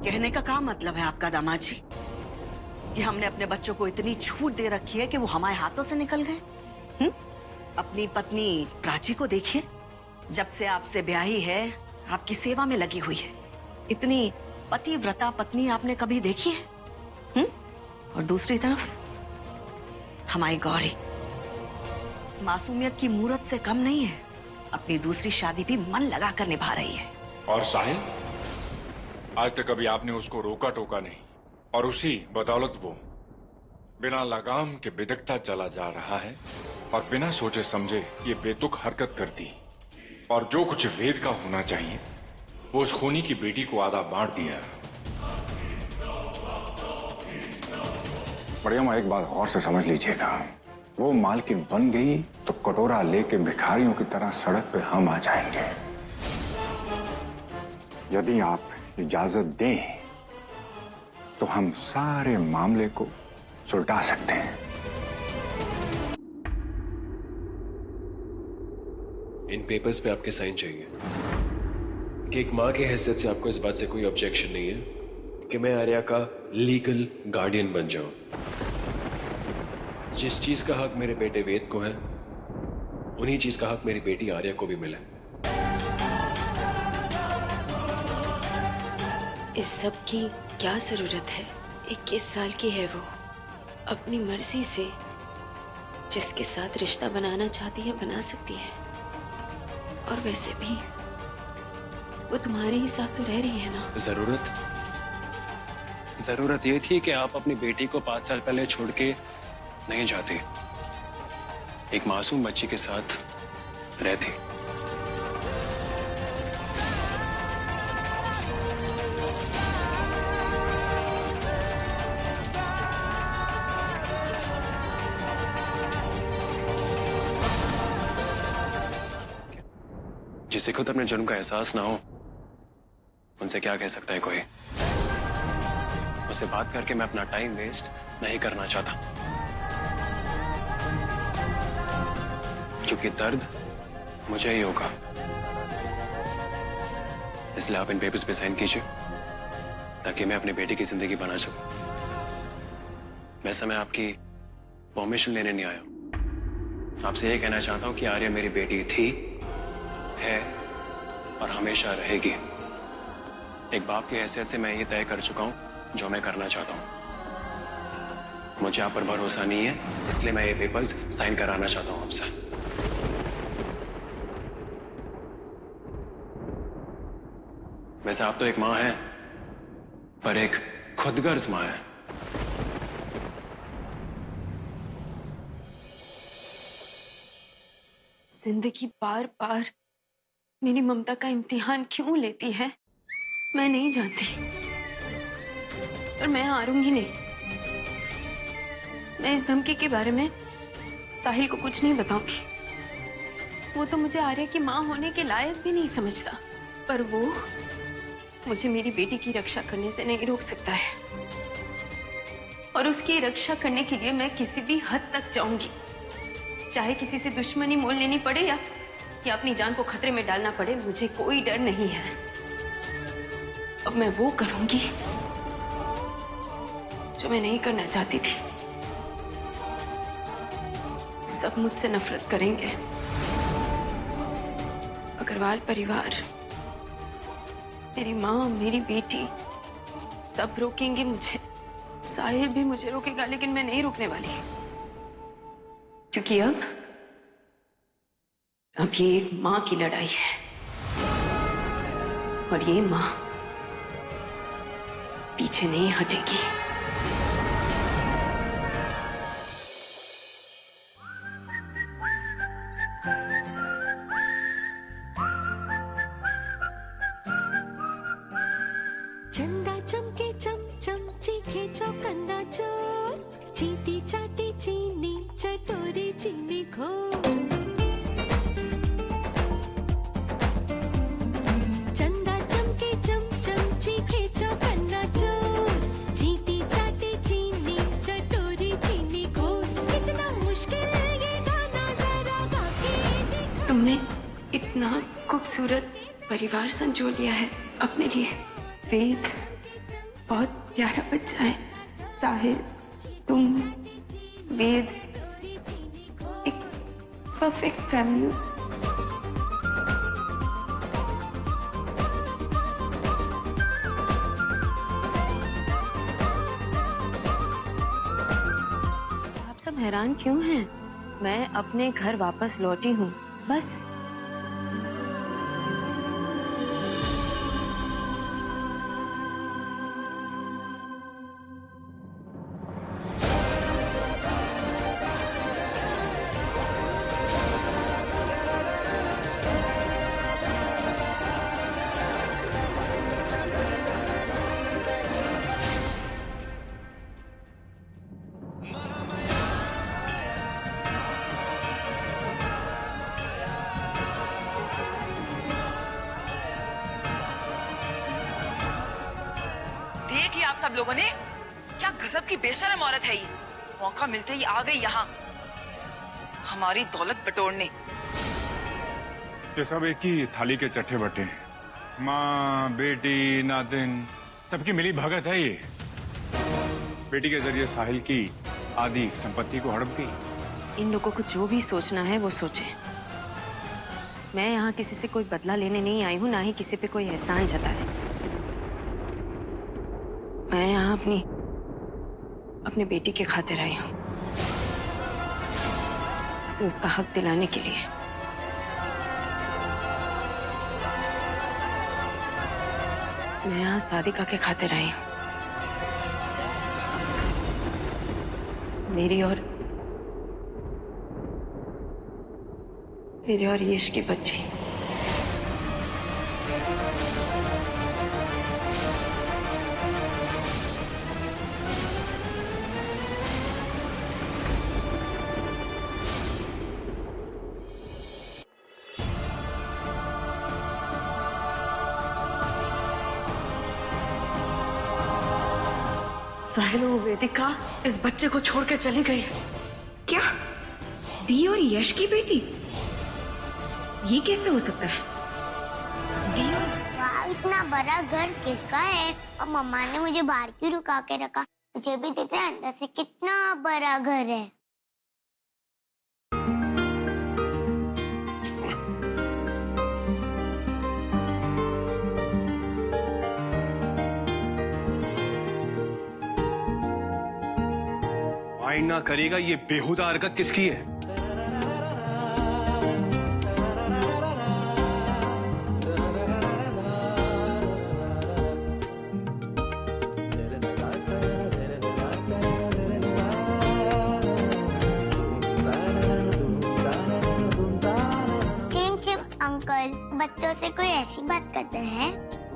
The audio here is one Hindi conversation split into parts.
कहने का क्या मतलब है आपका दामाद जी कि हमने अपने बच्चों को इतनी छूट दे रखी है कि वो हमारे हाथों से निकल गए? अपनी पत्नी प्राची को देखिए, जब से आपसे ब्याही है आपकी सेवा में लगी हुई है। इतनी पतिव्रता पत्नी आपने कभी देखी है? और दूसरी तरफ हमारी गौरी मासूमियत की मूरत से कम नहीं है, अपनी दूसरी शादी भी मन लगा कर निभा रही है। और साहिल, आज तक कभी आपने उसको रोका टोका नहीं, और उसी बदौलत वो बिना लगाम के बिदकता चला जा रहा है और बिना सोचे समझे ये बेतुक हरकत कर दी। और जो कुछ वेद का होना चाहिए वो उस खूनी की बेटी को आधा बांट दिया। बढ़िया, एक बात और से समझ लीजिएगा, वो मालकिन बन गई तो कटोरा लेके भिखारियों की तरह सड़क पे हम आ जाएंगे। यदि आप इजाजत दें तो हम सारे मामले को सुलटा सकते हैं। इन पेपर्स पे आपके साइन चाहिए कि एक मां की हैसियत से आपको इस बात से कोई ऑब्जेक्शन नहीं है कि मैं आर्या का लीगल गार्डियन बन जाऊं। जिस चीज का हक मेरे बेटे वेद को है, उन्हीं चीज का हक मेरी बेटी आर्या को भी मिले। इस सब की क्या जरूरत है? 21 साल की है वो, अपनी मर्जी से जिसके साथ रिश्ता बनाना चाहती है बना सकती है। और वैसे भी वो तुम्हारे ही साथ तो रह रही है ना। जरूरत ये थी कि आप अपनी बेटी को 5 साल पहले छोड़ के नहीं जाती, एक मासूम बच्ची के साथ रहती। जिसे खुद अपने जुर्म का एहसास ना हो, उनसे क्या कह सकता है कोई? उससे बात करके मैं अपना टाइम वेस्ट नहीं करना चाहता, क्योंकि दर्द मुझे ही होगा। इसलिए आप इन पेपर्स पे साइन कीजिए ताकि मैं अपनी बेटी की जिंदगी बना सकूं। वैसे मैं आपकी परमिशन लेने नहीं आया, आपसे ये कहना चाहता हूं कि आर्या मेरी बेटी थी, है और हमेशा रहेगी। एक बाप की हैसियत से मैं ये तय कर चुका हूं जो मैं करना चाहता हूं। मुझे आप पर भरोसा नहीं है, इसलिए मैं ये पेपर्स साइन कराना चाहता हूं आपसे। वैसे आप तो एक मां हैं, पर एक खुदगर्ज मां है। जिंदगी बार बार मेरी ममता का इम्तिहान क्यों लेती है मैं नहीं जानती, पर मैं हारूंगी नहीं। मैं इस धमकी के बारे में साहिल को कुछ नहीं बताऊंगी। वो तो मुझे आर्या की मां होने के लायक भी नहीं समझता, पर वो मुझे मेरी बेटी की रक्षा करने से नहीं रोक सकता है। और उसकी रक्षा करने के लिए मैं किसी भी हद तक जाऊंगी, चाहे किसी से दुश्मनी मोल लेनी पड़े या अपनी जान को खतरे में डालना पड़े। मुझे कोई डर नहीं है। अब मैं वो करूंगी जो मैं नहीं करना चाहती थी। सब मुझसे नफरत करेंगे, अग्रवाल परिवार, मेरी माँ, मेरी बेटी, सब रोकेंगे मुझे। साहिल भी मुझे रोकेगा, लेकिन मैं नहीं रुकने वाली, क्योंकि अब ये एक माँ की लड़ाई है और ये माँ पीछे नहीं हटेगी। चंदा चमके चम चम चीखे चौकंदा चोर, चींटी चाटी चीनी चटोरी चीनी खोर। तुमने इतना खूबसूरत परिवार संजो लिया है अपने लिए। वेद, बहुत प्यारा बच्चा है। साहिल, तुम, वेद, एक परफेक्ट फैमिली। आप सब हैरान क्यों हैं? मैं अपने घर वापस लौटी हूँ, बस। देख लिया आप सब लोगों ने, क्या गजब की बेशर्म औरत है ये। मौका मिलते ही आ गई यहाँ हमारी दौलत बटोरने। ये सब एक ही थाली के चट्टे बट्टे हैं। माँ, बेटी, नातिन, सबकी मिली भगत है ये। बेटी के जरिए साहिल की आधी संपत्ति को हड़प गई। इन लोगों को जो भी सोचना है वो सोचे। मैं यहाँ किसी से कोई बदला लेने नहीं आई हूँ, ना ही किसी पे कोई एहसान जताने। मैं यहाँ अपनी बेटी के खातिर आई हूँ, उसे उसका हक दिलाने के लिए। मैं यहाँ सादिका के खातिर आई हूँ, मेरी और यश की बच्ची। साहिल, वो वेदिका इस बच्चे को छोड़ के चली गई। क्या? दी और यश की बेटी? ये कैसे हो सकता है? दी और... वाह, इतना बड़ा घर किसका है? और मम्मा ने मुझे बाहर क्यों रुका के रखा? मुझे भी दिख रहा है अंदर से कितना बड़ा घर है। माइंड ना करेगा, ये बेहुदा हरकत किसकी है? अंकल, बच्चों से कोई ऐसी बात करते हैं,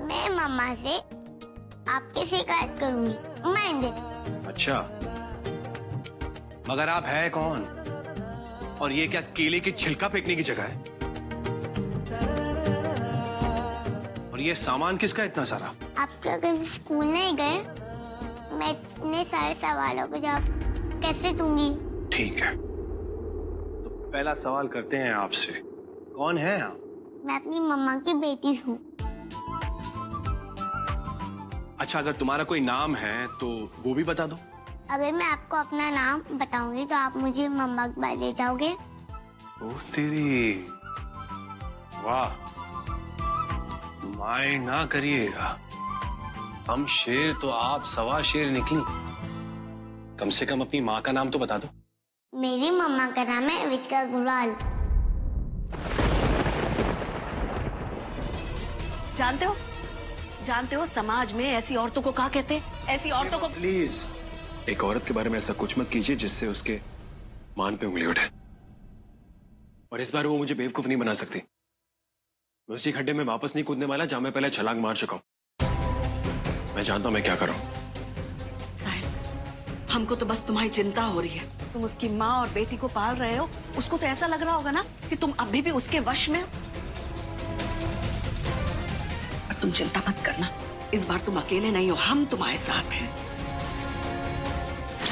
मैं मम्मा से आपकी शिकायत करूंगी। Mind it. अच्छा, मगर आप है कौन? और ये क्या केले की छिलका फेंकने की जगह है? और ये सामान किसका इतना सारा? आप क्या कभी स्कूल नहीं गए? मैं इतने सारे सवालों को जवाब कैसे दूंगी? ठीक है, तो पहला सवाल करते हैं आपसे, कौन है आप? मैं अपनी मम्मा की बेटी हूँ। अच्छा, अगर तुम्हारा कोई नाम है तो वो भी बता दो। अगर मैं आपको अपना नाम बताऊंगी तो आप मुझे मम्मा के पास ले जाओगे? ओह तेरी, वाह, माइंड ना करिएगा, हम शेर तो आप सवा शेर निकली। कम से कम अपनी माँ का नाम तो बता दो। मेरी मम्मा का नाम है वेदिका अग्रवाल। जानते हो समाज में ऐसी औरतों को क्या कहते हैं? ऐसी औरतों को प्लीज, एक औरत के बारे में ऐसा कुछ मत कीजिए जिससे उसके मान पे उंगली उठे। और इस बार वो मुझे बेवकूफ नहीं बना सकती। मैं उसी खड्डे में वापस नहीं कूदने वाला जहां मैं पहले छलांग मार चुका हूं। मैं जानता हूं मैं क्या कर रहा हूं। साहिल, हमको तो बस तुम्हारी चिंता हो रही है। तुम उसकी माँ और बेटी को पाल रहे हो, उसको तो ऐसा लग रहा होगा ना कि तुम अभी भी उसके वश में हो। पर तुम चिंता मत करना, इस बार तुम अकेले नहीं हो, हम तुम्हारे साथ हैं।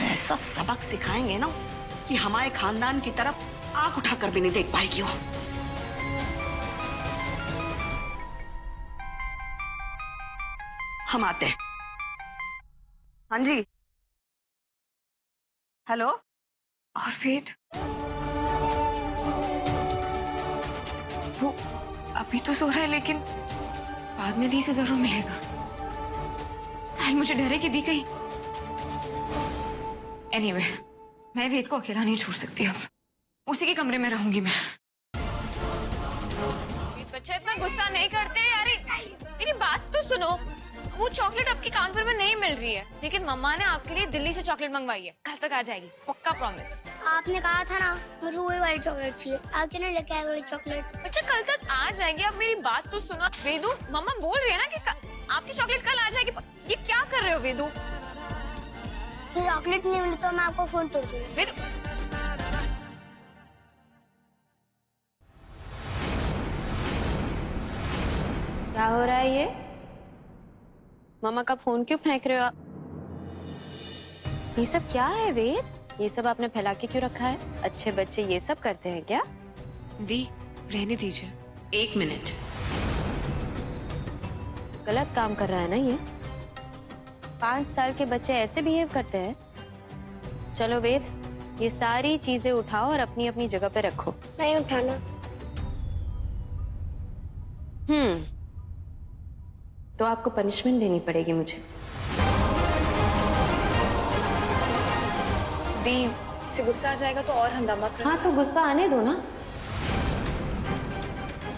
ऐसा सबक सिखाएंगे ना कि हमारे खानदान की तरफ आंख उठाकर भी नहीं देख पाएगी वो। हम आते हैं। हाँ जी, हेलो। और वेद, वो अभी तो सो रहा है, लेकिन बाद में दी से जरूर मिलेगा। साहिल मुझे डरेगी दी कहीं। एनीवे, मैं वेद को अकेला नहीं छोड़ सकती अब। उसी के कमरे में रहूंगी मैं। बच्चे इतना गुस्सा नहीं करते यार, मेरी बात तो सुनो। वो चॉकलेट आपके काउंटर में नहीं मिल रही है, लेकिन मम्मा ने आपके लिए दिल्ली से चॉकलेट मंगवाई है। कल तक आ जाएगी, पक्का प्रॉमिस। आपने कहा था ना मुझे वही वाली चॉकलेट चाहिए, आप क्यों नहीं लेके आए वाली चॉकलेट? बच्चा कल तक आ जाएगी, अब मेरी बात तो सुनो। वेदू, मम्मा बोल रही है ना कि आपकी चॉकलेट कल आ जाएगी। ये क्या कर रहे हो वेदू? चॉकलेट नहीं मिली तो मैं आपको फोन तोड़ दूंगी। वेदू, क्या हो रहा है ये? मामा का फोन क्यों फेंक रहे हो आप? ये सब क्या है वेद? ये सब आपने फैला के क्यों रखा है? अच्छे बच्चे ये सब करते हैं क्या? दी, रहने दीजिए। 1 मिनट। गलत काम कर रहा है ना ये। 5 साल के बच्चे ऐसे बिहेव करते हैं? चलो वेद, ये सारी चीजें उठाओ और अपनी अपनी जगह पे रखो। नहीं उठाना। तो आपको पनिशमेंट देनी पड़ेगी मुझे। दी से गुस्सा आ जाएगा तो और हंगामा कर। हाँ तो गुस्सा आने दो ना।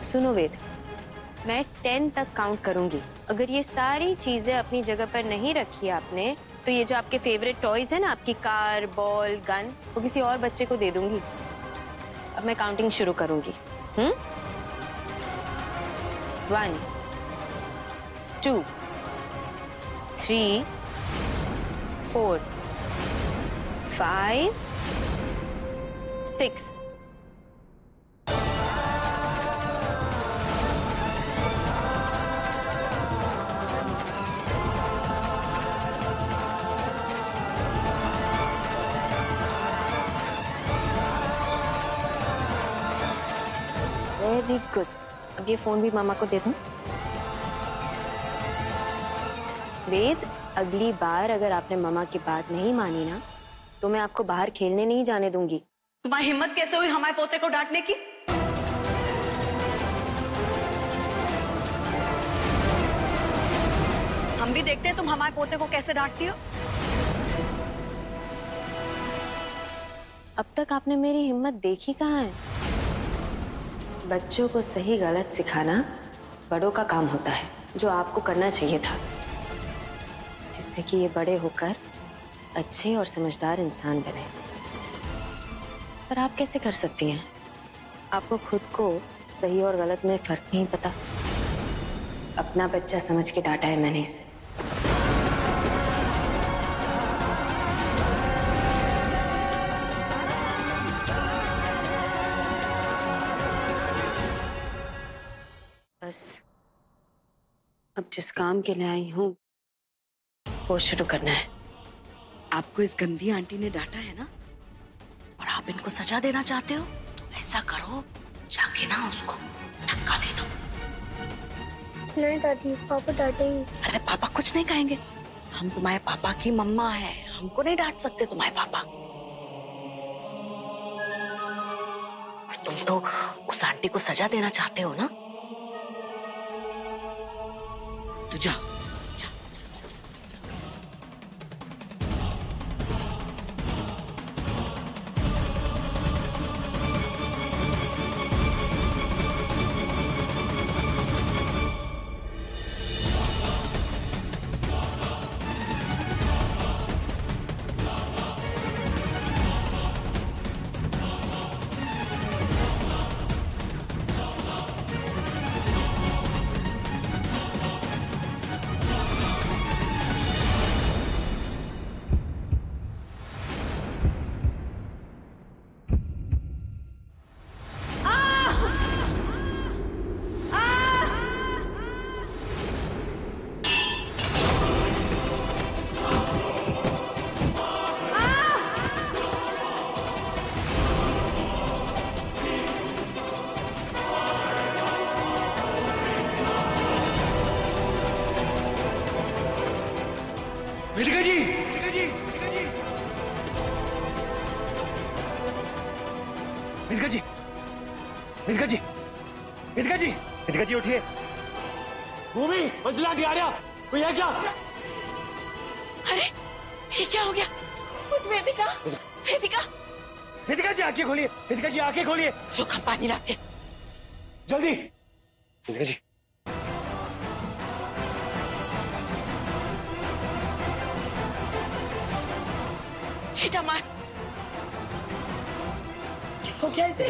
सुनो वेद, मैं 10 तक काउंट करूंगी। अगर ये सारी चीजें अपनी जगह पर नहीं रखी आपने, तो ये जो आपके फेवरेट टॉयज है ना, आपकी कार, बॉल, गन, वो किसी और बच्चे को दे दूंगी। अब मैं काउंटिंग शुरू करूंगी। 1 2 3 4 5 6 वेरी गुड। अब ये फोन भी मामा को दे दूं। वेद, अगली बार अगर आपने मामा की बात नहीं मानी ना, तो मैं आपको बाहर खेलने नहीं जाने दूंगी। तुम्हारी हिम्मत कैसे हुई हमारे पोते को डांटने की? हम भी देखते हैं तुम हमारे पोते को कैसे डांटती हो। अब तक आपने मेरी हिम्मत देखी कहाँ है? बच्चों को सही गलत सिखाना बड़ों का काम होता है, जो आपको करना चाहिए था, जिससे कि ये बड़े होकर अच्छे और समझदार इंसान बने। पर आप कैसे कर सकती हैं? आपको खुद को सही और गलत में फर्क नहीं पता। अपना बच्चा समझ के डांटा है मैंने इसे। बस अब जिस काम के लिए आई हूँ वो शुरू करना है। आपको इस गंदी आंटी ने डांटा है ना, और आप इनको सजा देना चाहते हो, तो ऐसा करो, जाके ना उसको धक्का दे दो। नहीं दादी, पापा डांटेंगे। अरे पापा कुछ नहीं कहेंगे, हम तुम्हारे पापा की मम्मा है, हमको नहीं डांट सकते तुम्हारे पापा। और तुम तो उस आंटी को सजा देना चाहते हो ना, तो जाओ। वेदिका जी, वेदिका जी, वेदिका जी, वेदिका जी, वेदिका जी, वेदिका जी, वेदिका जी उठिए। भूमि, मंजुला की आर्या, कोई है क्या? अरे ये क्या हो गया? उठ वेदिका, वेदिका, वेदिका जी आंखें खोलिए, वेदिका जी आंखें खोलिए। रुक हम पानी लाते। जल्दी। वेदिका जी। छीटा मार। क्या हो गया इसे?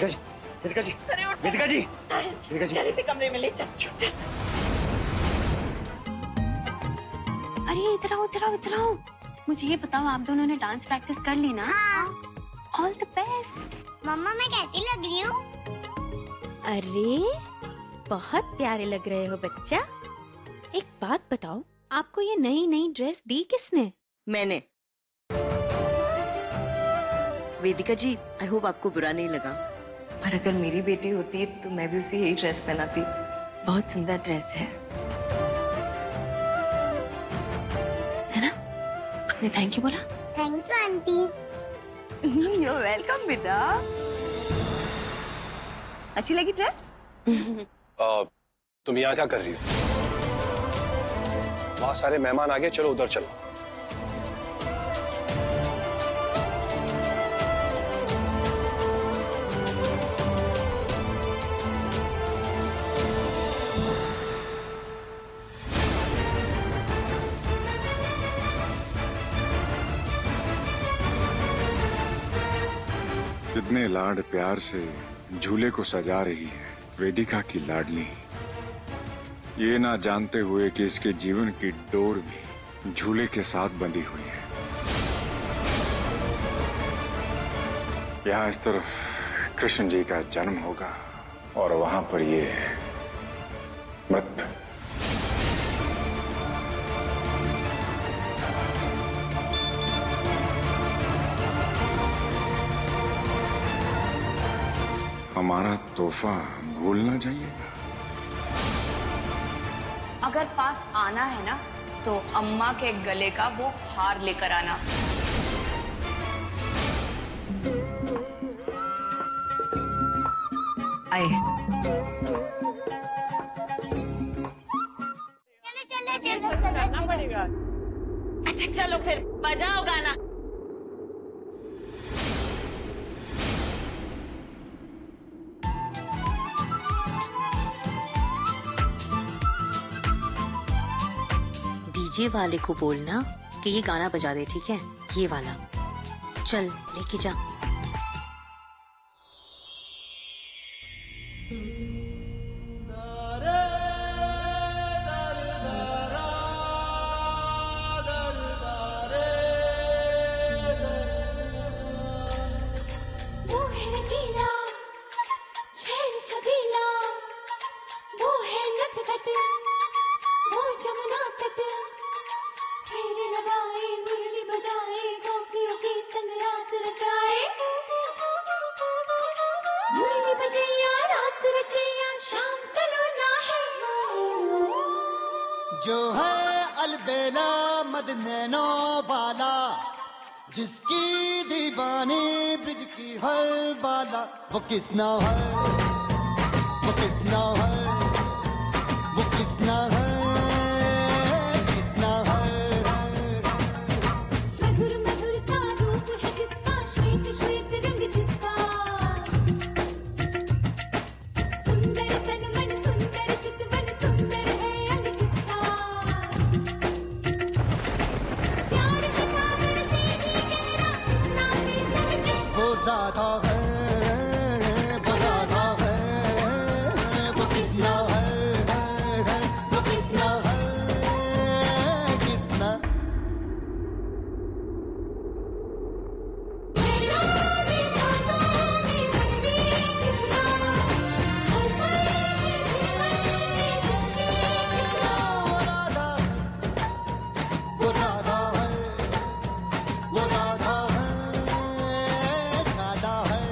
वेदिका जी, अरे उठ वेदिका जी, वेदिका जी। चल इसे कमरे में ले चल, चल। अरे इधर आओ, इधर आओ, इधर आओ। मुझे ये बताओ, आप दोनों ने डांस प्रैक्टिस कर ली ना? हाँ। All the best. मम्मा मैं कैसी लग रही हूँ? अरे बहुत प्यारे लग रहे हो बच्चा। एक बात बताओ, आपको ये नई नई ड्रेस दी किसने? मैंने। वेदिका जी, आई होप आपको बुरा नहीं लगा, पर अगर मेरी बेटी होती तो मैं भी उसे यही ड्रेस पहनाती। बहुत सुंदर ड्रेस है ना? आपने थैंक यू बोला? Thank you aunty. You welcome बेटा। अच्छी लगी ड्रेस? तुम यहाँ क्या कर रही हो? वहाँ सारे मेहमान आ गए, चलो उधर चलो। कितने लाड प्यार से झूले को सजा रही है वेदिका की लाडली, ये ना जानते हुए कि इसके जीवन की डोर भी झूले के साथ बंधी हुई है। यहाँ इस तरफ कृष्ण जी का जन्म होगा और वहां पर ये मृत्यु। हमारा तोहफा भूल ना जाइएगा। अगर पास आना है ना तो अम्मा के गले का वो हार लेकर आना। आए। चलो चलो चलो चलो। अच्छा चलो फिर बजाओ गाना। डीजे वाले को बोलना कि ये गाना बजा दे, ठीक है? ये वाला। चल लेके जा। वो है रंगीला, शेर छबीला, वो है नटखट, वो जमुना तट, फेरे लगाए, मुरली बजाए, गोपियों की संग रास रचाए, मुरली बजे या रास रचे या शाम सलोना है। जो है अलबेला मदनैनो वाला, जिसकी दीवानी ब्रिज की हर बाला, वो किसना है, वो किसना है, वो किसना है, किसना है। मधुर मधुर सा रूप है जिसका, श्वेत श्वेत रंग जिसका, सुंदर तन मन सुंदर चितवन सुंदर है अंग जिसका, प्यार है सागर से भी गहरा, किसना भी संग जिसका। वो राधा है, वो राधा है, वो किसना है, वो किसना है, किसना। मेरी सांसों में मन में किसना, हर पल है जीवन में जिसकी किसना। वो राधा है, वो राधा है, राधा है।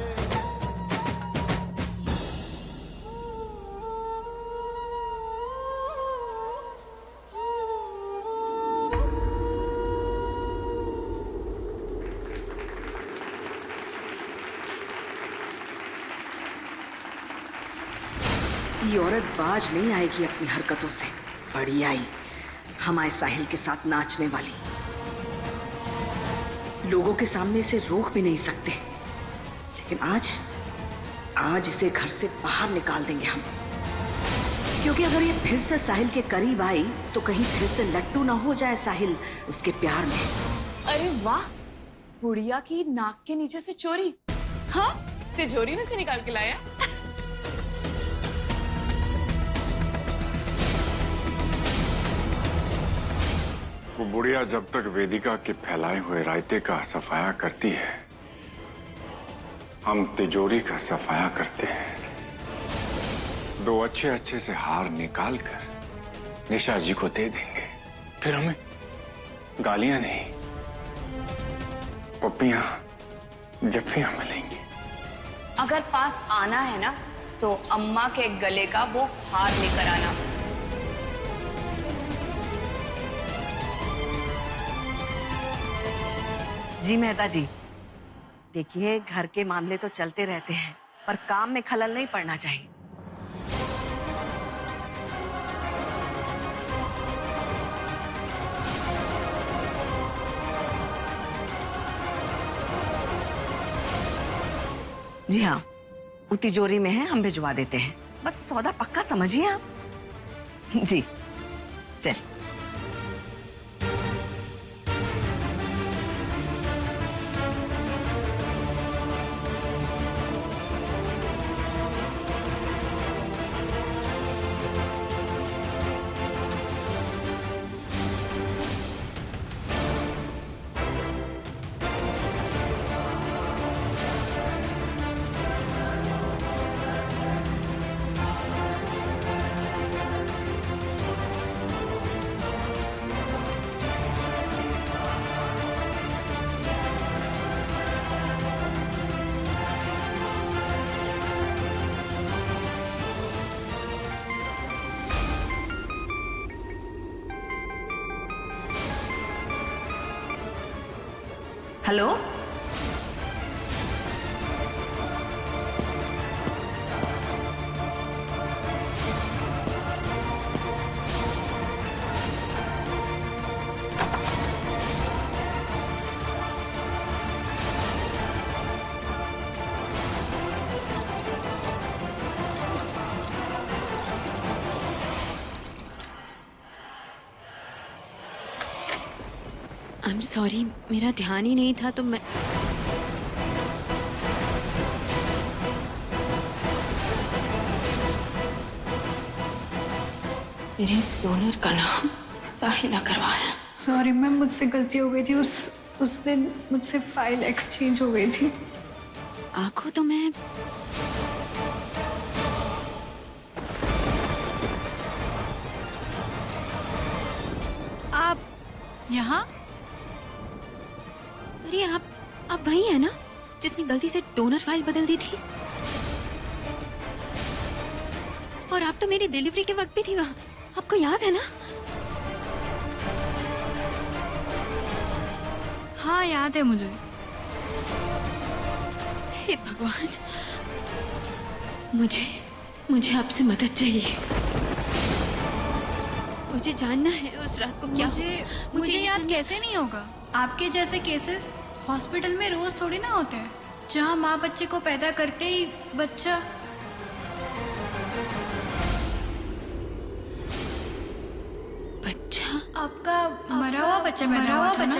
कोई औरत बाज नहीं आएगी अपनी हरकतों से। बड़ी आई हमारे साहिल के साथ नाचने वाली, लोगों के सामने इसे रोक भी नहीं सकते। लेकिन आज इसे घर से बाहर निकाल देंगे हम, क्योंकि अगर ये फिर से साहिल के करीब आई तो कहीं फिर से लट्टू ना हो जाए साहिल उसके प्यार में। अरे वाह, बुढ़िया की नाक के नीचे से चोरी। हाँ, तिजोरी में से निकाल के लाया। वो बुढ़िया जब तक वेदिका के फैलाए हुए रायते का सफाया करती है, हम तिजोरी का सफाया करते हैं। दो अच्छे से हार निकाल कर निशा जी को दे देंगे, फिर हमें गालियां नहीं, पप्पियां जफ्फियां मिलेंगी। अगर पास आना है ना तो अम्मा के गले का वो हार लेकर आना। जी मेहता जी, देखिए घर के मामले तो चलते रहते हैं, पर काम में खलल नहीं पड़ना चाहिए। जी हाँ, वो तिजोरी में है, हम भिजवा देते हैं। बस सौदा पक्का समझिए आप। जी चल। हेलो, आई एम सॉरी, मेरा ध्यान ही नहीं था तो मैं। मेरे डोनर का नाम साहिल अग्रवाल है। सॉरी मैम, मुझसे गलती हो गई थी। उस दिन मुझसे फाइल एक्सचेंज हो गई थी। आंखों तो मैं आप यहाँ? अरे आप वही है ना जिसने गलती से डोनर फाइल बदल दी थी? और आप तो मेरी डिलीवरी के वक्त भी थी वहाँ, आपको याद है ना? हाँ याद है मुझे। हे भगवान, मुझे आपसे मदद चाहिए। मुझे जानना है उस रात को क्या मुझे याद कैसे नहीं होगा? आपके जैसे केसेस हॉस्पिटल में रोज थोड़ी ना होते हैं, जहाँ माँ बच्चे को पैदा करते ही बच्चा। आपका मरा हुआ बच्चा पैदा हुआ था ना?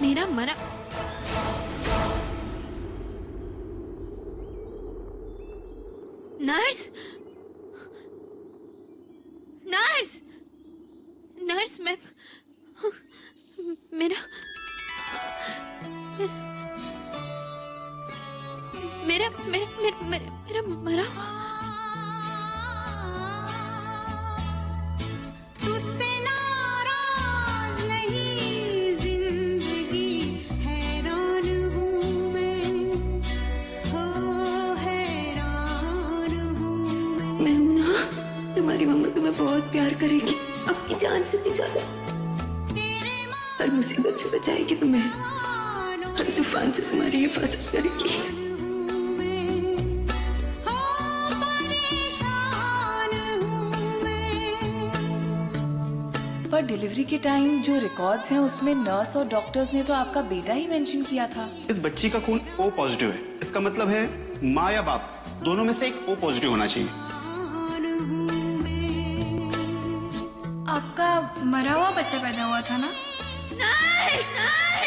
मेरा मरा नर्स नर्स नर्स मैं मेरा मेरा मरा हुआ तुझसे नाराज नहीं जिंदगी हैरान हूँ मैं हो हैरान हूँ मैं हूं ना, तुम्हारी मम्मा तुम्हें बहुत प्यार करेगी, अपनी जान से भी ज्यादा। हर मुसीबत से बचाएगी तुम्हें, हर तूफान से तुम्हारी हिफाजत करेगी। पर डिलीवरी के टाइम जो रिकॉर्ड्स हैं उसमें नर्स और डॉक्टर्स ने तो आपका बेटा ही मेंशन किया था। इस बच्ची का खून O पॉजिटिव है। इसका मतलब है माँ या बाप दोनों में से एक O पॉजिटिव होना चाहिए। आपका मरा हुआ बच्चा पैदा हुआ था ना? नहीं, नहीं।